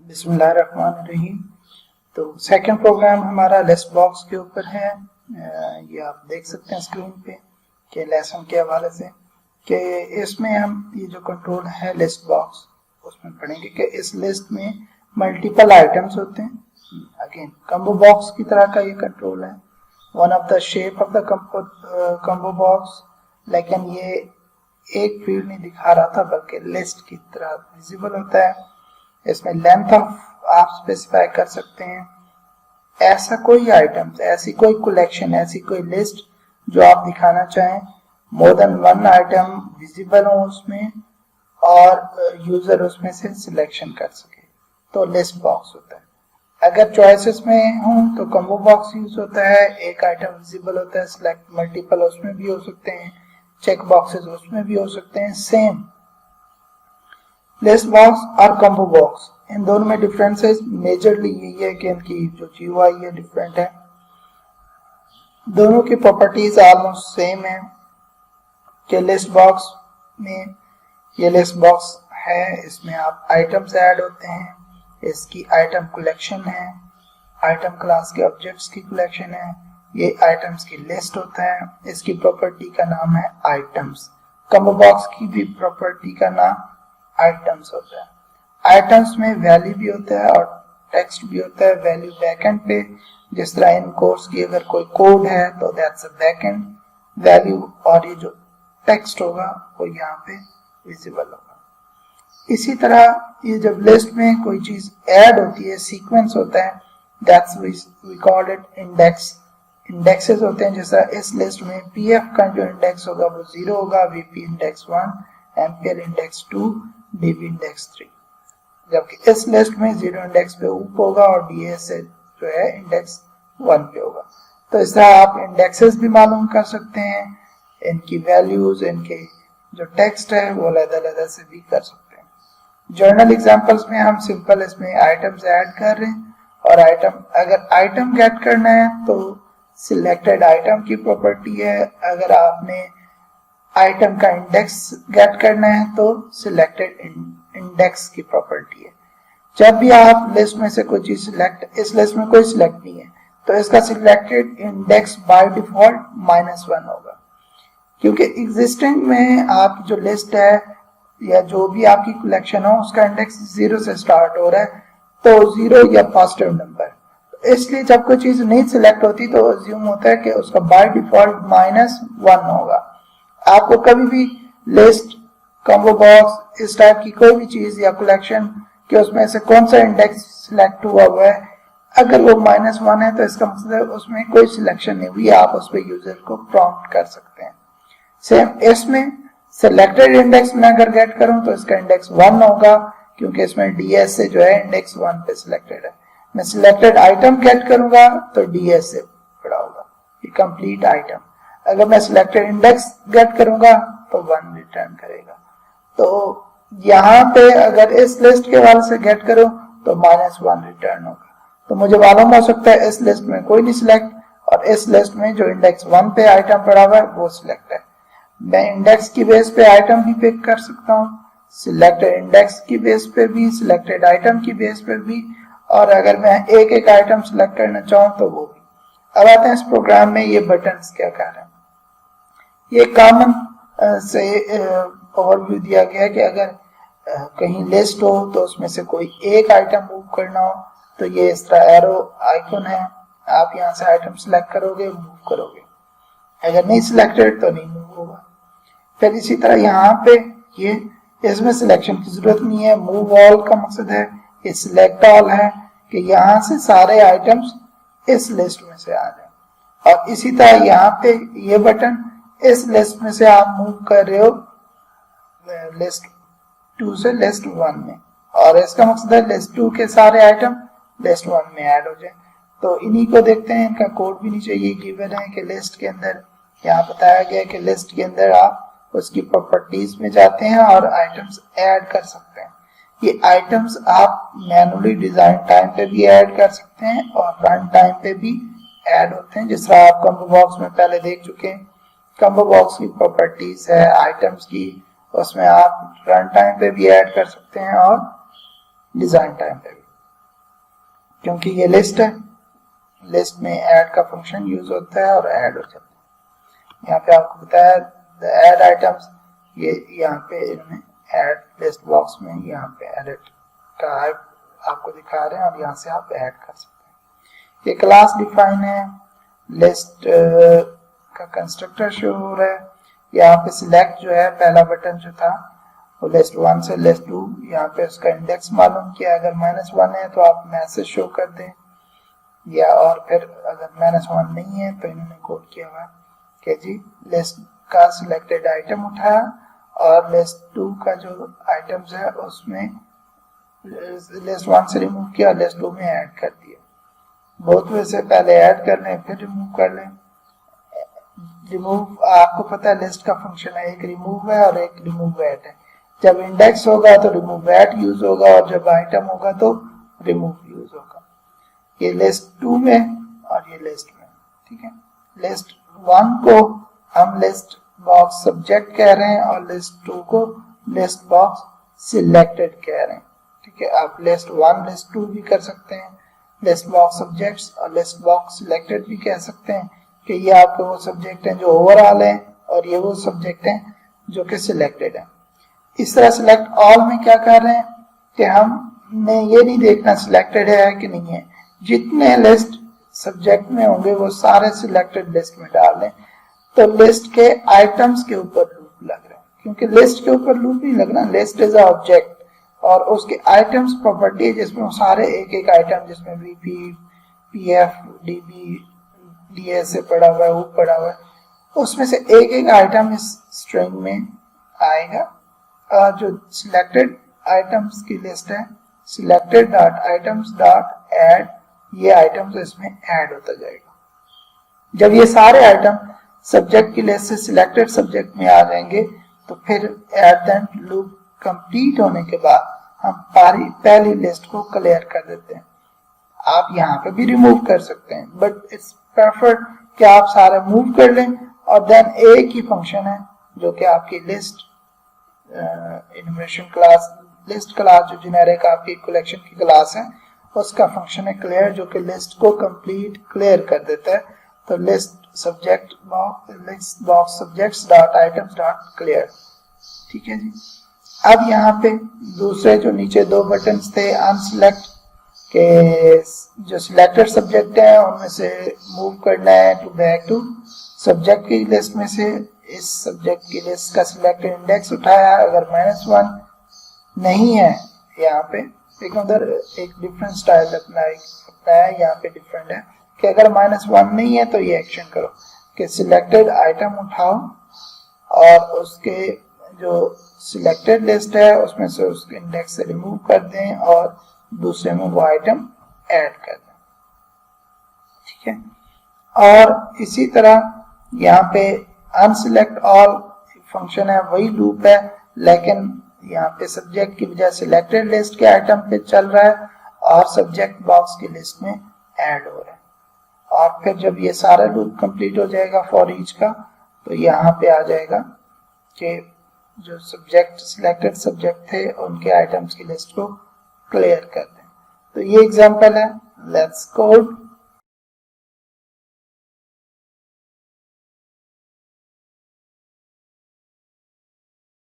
बिस्मिल्लाहिर्रहमानिर्रहीम। तो second program हमारा लिस्ट बॉक्स के ऊपर है। ये आप देख सकते हैं स्क्रीन पे कि लेसन के हवाले से कि इसमें हम ये जो कंट्रोल है लिस्ट बॉक्स उसमें पढ़ेंगे कि इस लिस्ट में मल्टीपल आइटम्स होते हैं। अगेन कम्बो बॉक्स की तरह का ये कंट्रोल है, one of the shape of the combo box, लेकिन ये एक फील्ड नहीं दिखा रहा था बल्कि लिस्ट की तरह विजिबल होता है। इसमें लेंथ ऑफ आप स्पेसिफाई कर सकते हैं। ऐसा कोई आइटम, ऐसी कोई कलेक्शन, ऐसी कोई लिस्ट जो आप दिखाना चाहें, more than one item visible हो उसमें और यूजर उसमें से सिलेक्शन कर सके तो लिस्ट बॉक्स होता है। अगर चॉइसेस में हो तो कम्बो बॉक्स यूज होता है, एक आइटम विजिबल होता है, सिलेक्ट मल्टीपल उसमें भी हो सकते हैं, चेक बॉक्सेस उसमें भी हो सकते हैं। सेम लिस्ट बॉक्स और कम्बो बॉक्स, इन दोनों में डिफरेंसेस मेजरली यही है कि इनकी जो जीयूआई है डिफरेंट है। दोनों की प्रॉपर्टीज ऑलमोस्ट सेम है कि लिस्ट बॉक्स में ये लिस्ट बॉक्स है, इसमें आप आइटम्स ऐड होते हैं, इसकी आइटम कलेक्शन है, आइटम क्लास के ऑब्जेक्ट्स की कलेक्शन है, ये आइटम्स की लिस्ट होता है, इसकी प्रॉपर्टी का नाम है आइटम्स। कम्बो बॉक्स की भी प्रॉपर्टी का नाम आइटम्स होता है। आइटम्स में वैल्यू भी होता है और टेक्स्ट भी होता है। वैल्यू बैकएंड पे, जिस तरह इन कोर्स की अगर कोई कोड है तो दैट्स अ बैकएंड वैल्यू, और ये जो टेक्स्ट होगा वो यहाँ पे विजिबल होगा। इसी तरह ये जब लिस्ट में कोई चीज ऐड होती है, सीक्वेंस होता है, that's we call it index. Indexes होते हैं, जैसा इस लिस्ट में पीएफ का जो इंडेक्स होगा वो 0 होगा, VP index 1, MPL index 2, dB index 3, जबकि इस लिस्ट में 0 इंडेक्स पे ऊप होगा और डीएस जो है इंडेक्स 1 पे होगा। तो इस तरह आप इंडेक्सेस भी मालूम कर सकते हैं, इनकी वैल्यूज, इनके जो टेक्स्ट है वो अलग-अलग से भी कर सकते हैं। जर्नल एग्जांपल्स में हम सिंपल इसमें आइटम्स ऐड कर रहे हैं और आइटम, अगर आइटम गेट करना है तो सिलेक्टेड आइटम की प्रॉपर्टी है, अगर आपने आइटम का इंडेक्स गेट करना है तो सिलेक्टेड इंडेक्स की प्रॉपर्टी है। जब भी आप लिस्ट में से कोई चीज सिलेक्ट, इस लिस्ट में कोई सिलेक्ट नहीं है तो इसका सिलेक्टेड इंडेक्स बाय डिफॉल्ट -1 होगा, क्योंकि एग्जिस्टिंग में आप जो लिस्ट है या जो भी आपकी कलेक्शन हो उसका इंडेक्स 0 से स्टार्ट हो रहा है, तो 0 या पॉजिटिव नंबर, इसलिए जब कोई चीज नहीं सिलेक्ट होती तो अज्यूम होता है कि उसका बाय डिफॉल्ट -1 होगा। आपको कभी भी लिस्ट, कॉम्बो बॉक्स, इस टाइप की कोई भी चीज या कलेक्शन कि उसमें से कौन सा इंडेक्स सिलेक्ट हुआ है, अगर वो -1 है तो इसका मतलब है उसमें कोई सिलेक्शन नहीं हुई, आप उस पर यूजर को प्रॉम्प्ट कर सकते हैं। सेम इसमें सिलेक्टेड इंडेक्स में अगर गेट करूं तो इसका इंडेक्स 1 होगा, क्योंकि इसमें डीएस से जो है इंडेक्स 1 पे सिलेक्टेड है। मैं सिलेक्टेड आइटम गेट करूंगा तो डीएस से बड़ा होगा, ये कंप्लीट आइटम। अगर मैं सिलेक्टेड इंडेक्स गेट करूंगा तो 1 रिटर्न करेगा। तो यहाँ पे अगर इस लिस्ट के वाले से गेट करूं तो -1 रिटर्न होगा। तो मुझे मालूम हो सकता है इस लिस्ट में कोई नहीं सिलेक्ट और इस लिस्ट में जो इंडेक्स 1 पे आइटम पड़ा हुआ है वो सिलेक्ट है। मैं इंडेक्स की बेस पे आइटम भी पिक कर सकता हूँ, सिलेक्टेड इंडेक्स की बेस पे भी, सिलेक्टेड आइटम की बेस पे भी, और अगर मैं एक एक आइटम सिलेक्ट करना चाहूँ तो वो भी। अब आते हैं इस प्रोग्राम में ये बटन्स क्या कर रहे हैं। ये कॉमन से ओवरव्यू दिया गया है कि अगर कहीं लिस्ट हो तो उसमें से कोई एक आइटम मूव करना हो तो ये इस तरह एरो आइकन है, आप यहाँ से आइटम सिलेक्ट करोगे, मूव करोगे, अगर नहीं सिलेक्टेड तो नहीं मूव होगा। फिर इसी तरह यहाँ पे ये, इसमें सिलेक्शन की जरूरत नहीं है, मूव ऑल का मकसद है, ये सिलेक्ट ऑल है कि यहाँ से सारे आइटम्स इस लिस्ट में से आ जाए। और इसी तरह यहाँ पे ये बटन, इस लिस्ट में से आप मूव कर रहे हो लिस्ट 2 से लिस्ट 1 में, और इसका मकसद है लिस्ट 2 के सारे आइटम लिस्ट 1 में ऐड हो जाए। तो इन्हीं को देखते हैं, इनका कोड भी नीचे ये गिवन है कि लिस्ट के अंदर यहाँ बताया गया कि लिस्ट के अंदर आप उसकी प्रॉपर्टीज में जाते हैं और आइटम्स ऐड कर सकते हैं। ये आइटम्स आप मैनुअली डिजाइन टाइम पे भी ऐड कर सकते हैं और रन टाइम पे भी ऐड होते हैं, जिस तरह आप कम्बो बॉक्स में पहले देख चुके हैं। कम्बो बॉक्स की प्रॉपर्टीज है आइटम्स की, उसमें आप रन टाइम पे भी ऐड कर सकते हैं और डिजाइन टाइम पे भी। क्योंकि ये लिस्ट है, लिस्ट में ऐड का फंक्शन यूज होता है और ऐड हो जाता है। यहाँ पे आपको बताया द ऐड आइटम्स, ये यहाँ पे इन्होंने ऐड लिस्ट बॉक्स में यहाँ पे एडिट का आपको दिखा रहे हैं और यहाँ से आप ऐड कर सकते हैं। ये क्लास डिफाइन है, लिस्ट का कंस्ट्रक्टर शो हो रहा है। यहाँ पे सिलेक्ट जो है पहला बटन जो था वो लिस्ट 1 से लिस्ट 2, यहाँ पे उसका इंडेक्स मालूम किया, अगर -1 है तो आप मैसेज शो कर दें, या और फिर अगर -1 नहीं है तो इन्होंने कोड किया हुआ कि जी लिस्ट का सिलेक्टेड आइटम उठाया और लिस्ट 2 का जो आइटम्स है उसमें लिस्ट 1 से रिमूव किया, लिस्ट 2 में ऐड कर दिया। बहुत वे से पहले ऐड कर लें फिर रिमूव कर लें। रिमूव आपको पता है लिस्ट का फंक्शन है, एक रिमूव है और एक रिमूव एट है। जब इंडेक्स होगा तो रिमूव एट यूज होगा और जब आइटम होगा तो रिमूव यूज होगा। ये लिस्ट 2 में और ये लिस्ट में, ठीक है। लिस्ट 1 को हम लिस्ट बॉक्स सब्जेक्ट कह रहे हैं और लिस्ट 2 को लिस्ट बॉक्स सिलेक्टेड कह रहे हैं, ठीक है। आप लिस्ट 1 लिस्ट 2 भी कर सकते हैं, लिस्ट बॉक्स सब्जेक्ट्स और लिस्ट बॉक्स सिलेक्टेड भी कह सकते हैं कि ये आपके वो सब्जेक्ट हैं जो ओवरऑल हैं और ये वो सब्जेक्ट हैं जो कि सिलेक्टेड हैं। इस तरह सिलेक्ट ऑल में क्या कर रहे हैं कि हमने ये नहीं देखना सिलेक्टेड है कि नहीं है, जितने लिस्ट सब्जेक्ट में होंगे वो सारे सिलेक्टेड लिस्ट में डाल दें। तो लिस्ट के आइटम्स के ऊपर लूप लग रहा है, क्योंकि लिस्ट के ऊपर लूप नहीं लगना, लिस्ट इज अ ऑब्जेक्ट और उसके आइटम्स प्रॉपर्टी जिसमें वो सारे एक एक आइटम जिसमें वीपी, पीएफ, डीबी, डीएस से पड़ा हुआ है, वो पड़ा हुआ है, उसमें से एक एक आइटम इस स्ट्रिंग में आएगा। जो सिलेक्टेड आइटम्स की लिस्ट है selected dot items dot add, ये आइटम्स इसमें ऐड होता जाएगा। जब ये सारे आइटम सब्जेक्ट की लिस्ट से सिलेक्टेड सब्जेक्ट में आ जाएंगे तो फिर at the end loop complete होने के बाद हम पहली लिस्ट को क्लियर कर देते हैं। आप यहाँ पे भी रिमूव कर सकते हैं बट इट्स प्रेफर कि आप सारे मूव कर लें और देन एक ही फंक्शन है जो कि आपकी list enumeration class, list class जो जेनेरिक आपकी कलेक्शन की क्लास है उसका फंक्शन है क्लियर, जो कि लिस्ट को कंप्लीट क्लियर कर देता है। तो list subject list box subjects dot items dot clear, ठीक है जी। अब यहाँ पे दूसरे जो नीचे दो बटन्स थे अनसिलेक्ट के, जो सिलेक्टेड सब्जेक्ट है उनमें से मूव करना है टू बैक टू सब्जेक्ट की लिस्ट में से इस सब्जेक्ट की लिस्ट का सिलेक्टेड इंडेक्स उठाया, अगर -1 नहीं है यहाँ पे एक उधर एक डिफरेंट स्टाइल अपनाया, यहाँ पे डिफरेंट है कि अगर -1 नहीं है तो ये एक्शन करो कि सिलेक्टेड आइटम उठाओ और उसके जो सिलेक्टेड लिस्ट है उसमें से उसके इंडेक्स से रिमूव कर दें और दूसरे में वो आइटम ऐड कर दें, ठीक है। और इसी तरह यहाँ पे अनसिलेक्ट ऑल फंक्शन है, वही लूप है लेकिन यहाँ पे सब्जेक्ट की बजाय सिलेक्टेड लिस्ट के आइटम पे चल रहा है और सब्जेक्ट बॉक्स की लिस्ट में ऐड हो रहा है। और फिर जब ये सारा लूप कंप्लीट हो जाएगा फॉर ईच का तो यहाँ पे आ जाएगा कि जो सब्जेक्ट सिलेक्टेड सब्जेक्ट थे उनके आइटम्स की लिस्ट को क्लियर कर दें। तो ये एग्जांपल है, लेट्स कोड।